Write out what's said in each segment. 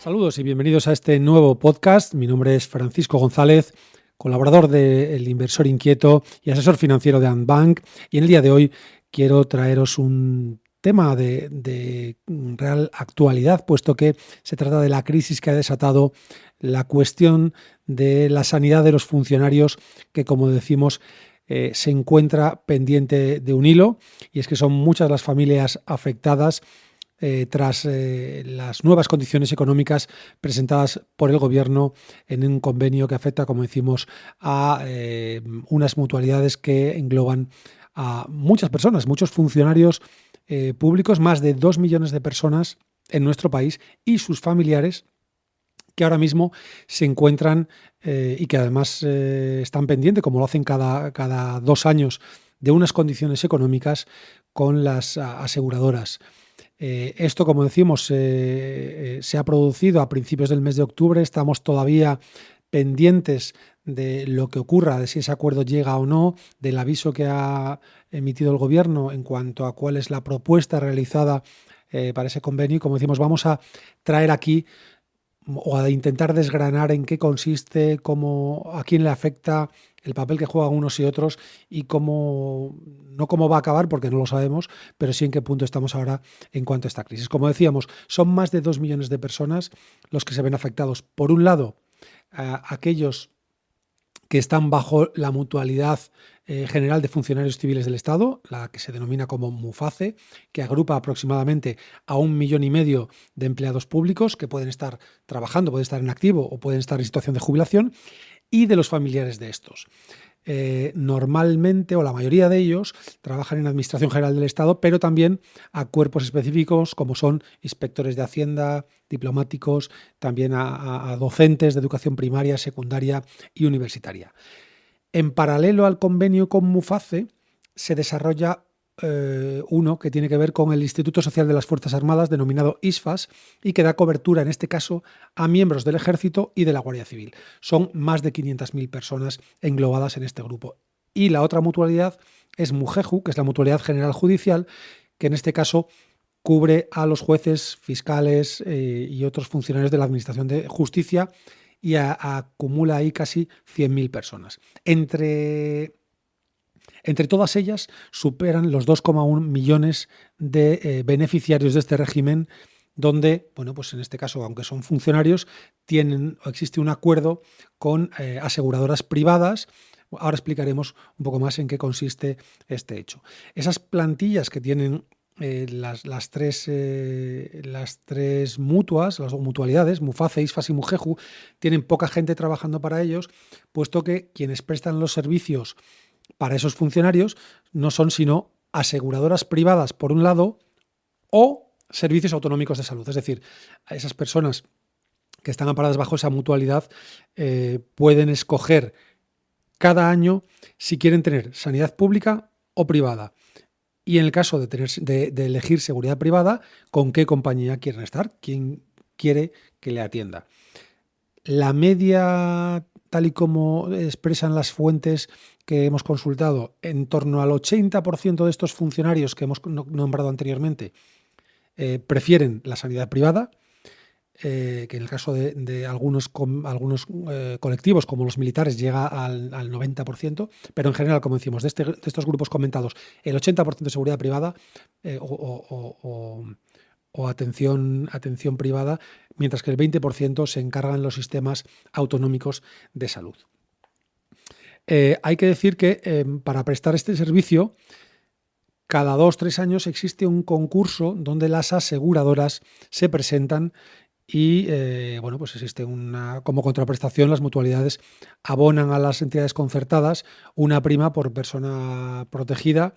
Saludos y bienvenidos a este nuevo podcast. Mi nombre es Francisco González, colaborador de El Inversor Inquieto y asesor financiero de Antbank. Y en el día de hoy quiero traeros un tema de real actualidad, puesto que se trata de la crisis que ha desatado la cuestión de la sanidad de los funcionarios que, como decimos, se encuentra pendiente de un hilo. Y es que son muchas las familias afectadas tras las nuevas condiciones económicas presentadas por el Gobierno en un convenio que afecta, como decimos, a unas mutualidades que engloban a muchas personas, muchos funcionarios públicos, más de 2 millones de personas en nuestro país y sus familiares que ahora mismo se encuentran y que además están pendientes, como lo hacen cada 2 años, de unas condiciones económicas con las aseguradoras. Esto, como decimos, se ha producido a principios del mes de octubre. Estamos todavía pendientes de lo que ocurra, de si ese acuerdo llega o no, del aviso que ha emitido el Gobierno en cuanto a cuál es la propuesta realizada para ese convenio. Y, como decimos, vamos a traer aquí o a intentar desgranar en qué consiste, a quién le afecta, el papel que juegan unos y otros y no cómo va a acabar, porque no lo sabemos, pero sí en qué punto estamos ahora en cuanto a esta crisis. Como decíamos, son más de 2 millones de personas los que se ven afectados. Por un lado, aquellos que están bajo la mutualidad general de funcionarios civiles del Estado, la que se denomina como MUFACE, que agrupa aproximadamente a 1,5 millones de empleados públicos que pueden estar trabajando, pueden estar en activo o pueden estar en situación de jubilación, y de los familiares de estos. Normalmente, o la mayoría de ellos, trabajan en Administración General del Estado, pero también a cuerpos específicos como son inspectores de Hacienda, diplomáticos, también a docentes de educación primaria, secundaria y universitaria. En paralelo al convenio con MUFACE, se desarrolla uno que tiene que ver con el Instituto Social de las Fuerzas Armadas, denominado ISFAS, y que da cobertura, en este caso, a miembros del Ejército y de la Guardia Civil. Son más de 500.000 personas englobadas en este grupo. Y la otra mutualidad es MUGEJU, que es la Mutualidad General Judicial, que en este caso cubre a los jueces, fiscales y otros funcionarios de la Administración de Justicia y acumula ahí casi 100.000 personas. Entre todas ellas superan los 2,1 millones de beneficiarios de este régimen, donde, bueno, pues en este caso, aunque son funcionarios, existe un acuerdo con aseguradoras privadas. Ahora explicaremos un poco más en qué consiste este hecho. Esas plantillas que tienen las tres mutuas, las mutualidades, MUFACE, ISFAS y MUGEJU, tienen poca gente trabajando para ellos, puesto que quienes prestan los servicios para esos funcionarios no son sino aseguradoras privadas, por un lado, o servicios autonómicos de salud. Es decir, a esas personas que están amparadas bajo esa mutualidad pueden escoger cada año si quieren tener sanidad pública o privada. Y en el caso de elegir seguridad privada, ¿con qué compañía quieren estar? ¿Quién quiere que le atienda? La media, tal y como expresan las fuentes que hemos consultado, en torno al 80% de estos funcionarios que hemos nombrado anteriormente prefieren la sanidad privada, que en el caso de algunos colectivos como los militares llega al 90%, pero en general, como decimos, de estos grupos comentados, el 80% de seguridad privada o atención privada, mientras que el 20% se encargan los sistemas autonómicos de salud. Hay que decir que para prestar este servicio, cada 2-3 años existe un concurso donde las aseguradoras se presentan y pues existe como contraprestación, las mutualidades abonan a las entidades concertadas una prima por persona protegida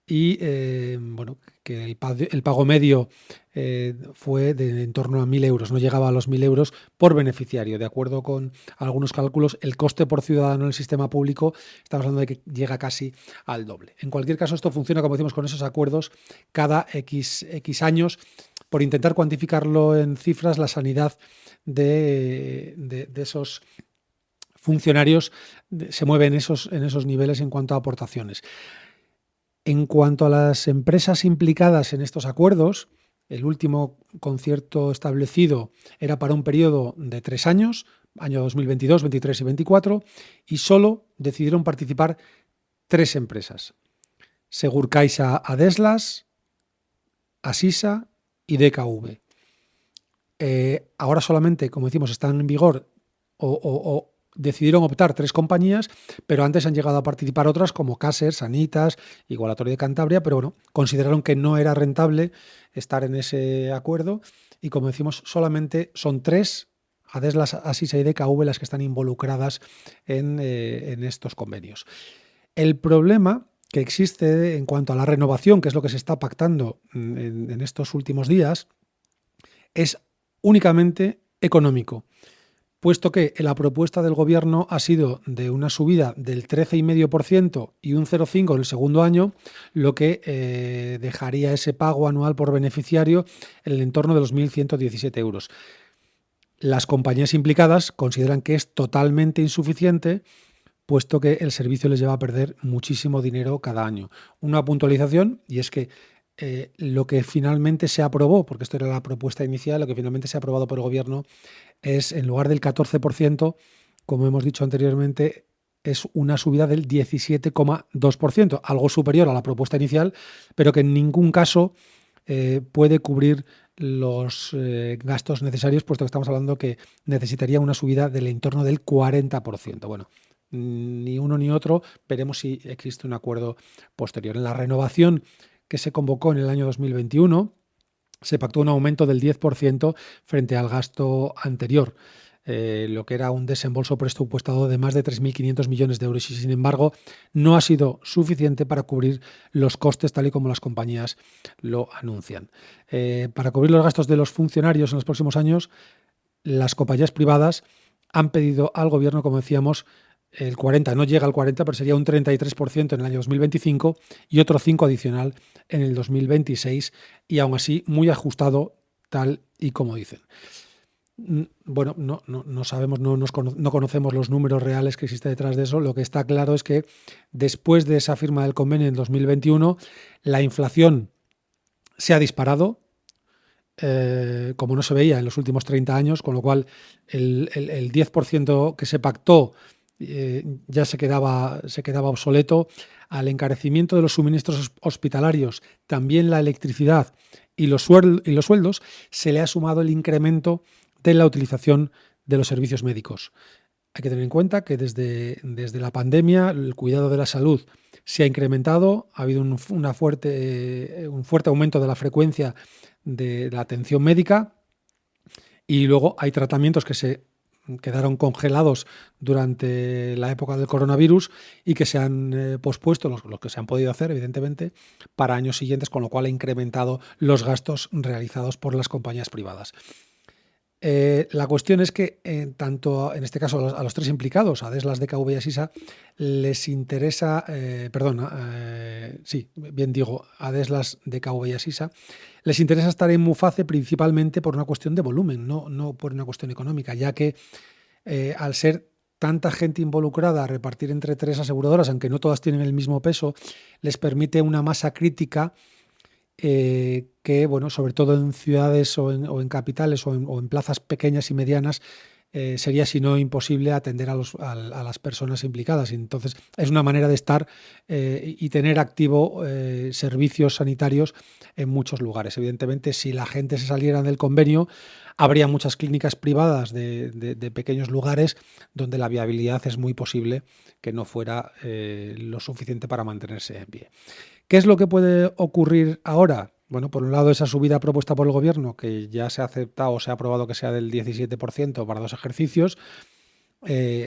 y que el pago medio fue de en torno a 1.000 euros, no llegaba a los 1.000 euros por beneficiario. De acuerdo con algunos cálculos, el coste por ciudadano en el sistema público, estamos hablando de que llega casi al doble. En cualquier caso, esto funciona, como decimos, con esos acuerdos cada X años. Por intentar cuantificarlo en cifras, la sanidad de esos funcionarios se mueve en esos niveles en cuanto a aportaciones. En cuanto a las empresas implicadas en estos acuerdos, El último concierto establecido era para un periodo de 3 años, año 2022, 23 y 24, y solo decidieron participar 3 empresas: Segurcaixa Adeslas, Asisa y DKV. Ahora solamente, como decimos, están en vigor o decidieron optar 3 compañías, pero antes han llegado a participar otras como Caser, Sanitas, Igualatorio de Cantabria, pero bueno, consideraron que no era rentable estar en ese acuerdo y, como decimos, solamente son 3, Adeslas, Asisa y DKV, las que están involucradas en estos convenios. El problema que existe en cuanto a la renovación, que es lo que se está pactando en estos últimos días, es únicamente económico, puesto que la propuesta del Gobierno ha sido de una subida del 13,5% y un 0,5% en el segundo año, lo que dejaría ese pago anual por beneficiario en el entorno de los 1.117 euros. Las compañías implicadas consideran que es totalmente insuficiente, puesto que el servicio les lleva a perder muchísimo dinero cada año. Una puntualización, y es que lo que finalmente se aprobó, porque esto era la propuesta inicial, lo que finalmente se ha aprobado por el Gobierno es, en lugar del 14%, como hemos dicho anteriormente, es una subida del 17,2%, algo superior a la propuesta inicial, pero que en ningún caso puede cubrir los gastos necesarios, puesto que estamos hablando que necesitaría una subida del entorno del 40%. Bueno, ni uno ni otro, veremos si existe un acuerdo posterior. En la renovación que se convocó en el año 2021, se pactó un aumento del 10% frente al gasto anterior, lo que era un desembolso presupuestado de más de 3.500 millones de euros, y sin embargo no ha sido suficiente para cubrir los costes tal y como las compañías lo anuncian. Para cubrir los gastos de los funcionarios en los próximos años, las compañías privadas han pedido al Gobierno, como decíamos, el 40%, no llega al 40%, pero sería un 33% en el año 2025 y otro 5% adicional en el 2026, y aún así muy ajustado tal y como dicen. Bueno, no sabemos, no conocemos los números reales que existen detrás de eso. Lo que está claro es que después de esa firma del convenio en 2021, la inflación se ha disparado, como no se veía en los últimos 30 años, con lo cual el 10% que se pactó ya se quedaba obsoleto. Al encarecimiento de los suministros hospitalarios, también la electricidad y los sueldos, se le ha sumado el incremento de la utilización de los servicios médicos. Hay que tener en cuenta que desde la pandemia el cuidado de la salud se ha incrementado, ha habido un fuerte aumento de la frecuencia de la atención médica, y luego hay tratamientos que se quedaron congelados durante la época del coronavirus y que se han pospuesto, los que se han podido hacer, evidentemente, para años siguientes, con lo cual ha incrementado los gastos realizados por las compañías privadas. La cuestión es que tanto en este caso a los 3 implicados, a Adeslas, DKV y Asisa, les interesa, Adeslas, DKV y Asisa, les interesa estar en Muface principalmente por una cuestión de volumen, no por una cuestión económica, ya que al ser tanta gente involucrada, a repartir entre 3 aseguradoras, aunque no todas tienen el mismo peso, les permite una masa crítica que, bueno, sobre todo en ciudades o en capitales o en plazas pequeñas y medianas, sería, si no imposible, atender a las personas implicadas. Entonces, es una manera de estar y tener activo servicios sanitarios en muchos lugares. Evidentemente, si la gente se saliera del convenio, habría muchas clínicas privadas de pequeños lugares donde la viabilidad es muy posible que no fuera lo suficiente para mantenerse en pie. ¿Qué es lo que puede ocurrir ahora? Bueno, por un lado, esa subida propuesta por el Gobierno, que ya se ha aceptado o se ha aprobado que sea del 17% para 2 ejercicios,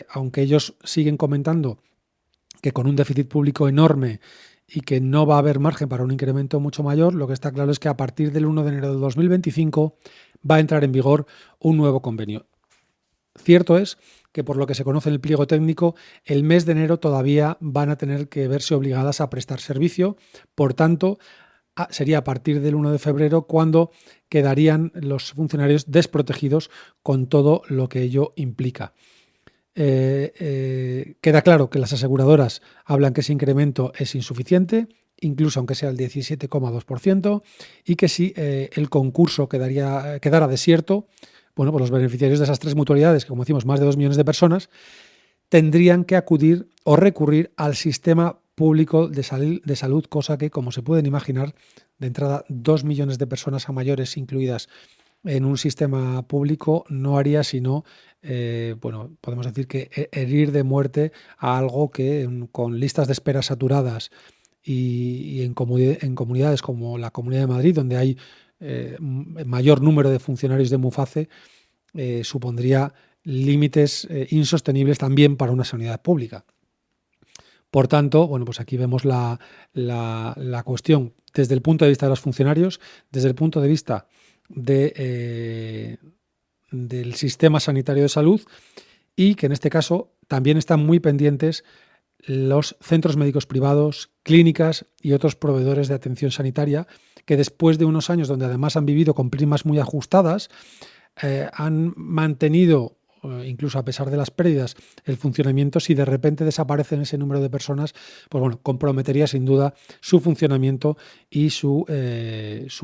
aunque ellos siguen comentando que con un déficit público enorme y que no va a haber margen para un incremento mucho mayor, lo que está claro es que a partir del 1 de enero de 2025 va a entrar en vigor un nuevo convenio. Cierto es que, por lo que se conoce en el pliego técnico, el mes de enero todavía van a tener que verse obligadas a prestar servicio. Por tanto, sería a partir del 1 de febrero cuando quedarían los funcionarios desprotegidos con todo lo que ello implica. Queda claro que las aseguradoras hablan que ese incremento es insuficiente incluso aunque sea el 17,2%, y que si el concurso quedara desierto, bueno, pues los beneficiarios de esas tres mutualidades, que como decimos, más de 2 millones de personas, tendrían que acudir o recurrir al sistema público de salud, cosa que, como se pueden imaginar, de entrada 2 millones de personas a mayores incluidas en un sistema público no haría sino, bueno, podemos decir que herir de muerte a algo que con listas de espera saturadas y en comunidades como la Comunidad de Madrid, donde hay mayor número de funcionarios de MUFACE, supondría límites insostenibles también para una sanidad pública. Por tanto, bueno, pues aquí vemos la cuestión desde el punto de vista de los funcionarios, desde el punto de vista del sistema sanitario de salud, y que en este caso también están muy pendientes los centros médicos privados, clínicas y otros proveedores de atención sanitaria, que después de unos años donde además han vivido con primas muy ajustadas, han mantenido, incluso a pesar de las pérdidas, el funcionamiento. Si de repente desaparecen ese número de personas, pues bueno, comprometería sin duda su funcionamiento y su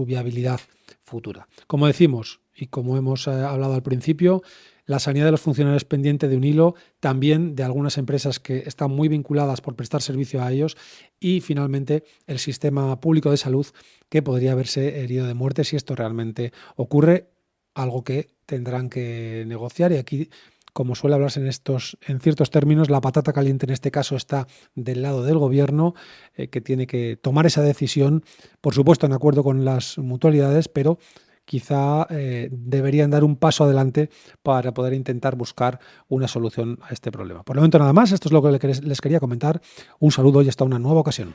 viabilidad futura. Como decimos y como hemos hablado al principio, la sanidad de los funcionarios es pendiente de un hilo, también de algunas empresas que están muy vinculadas por prestar servicio a ellos, y finalmente el sistema público de salud, que podría verse herido de muerte si esto realmente ocurre, algo que tendrán que negociar. Y aquí, como suele hablarse en ciertos términos, la patata caliente en este caso está del lado del gobierno, que tiene que tomar esa decisión, por supuesto en acuerdo con las mutualidades, pero quizá deberían dar un paso adelante para poder intentar buscar una solución a este problema. Por el momento nada más, esto es lo que les quería comentar. Un saludo y hasta una nueva ocasión.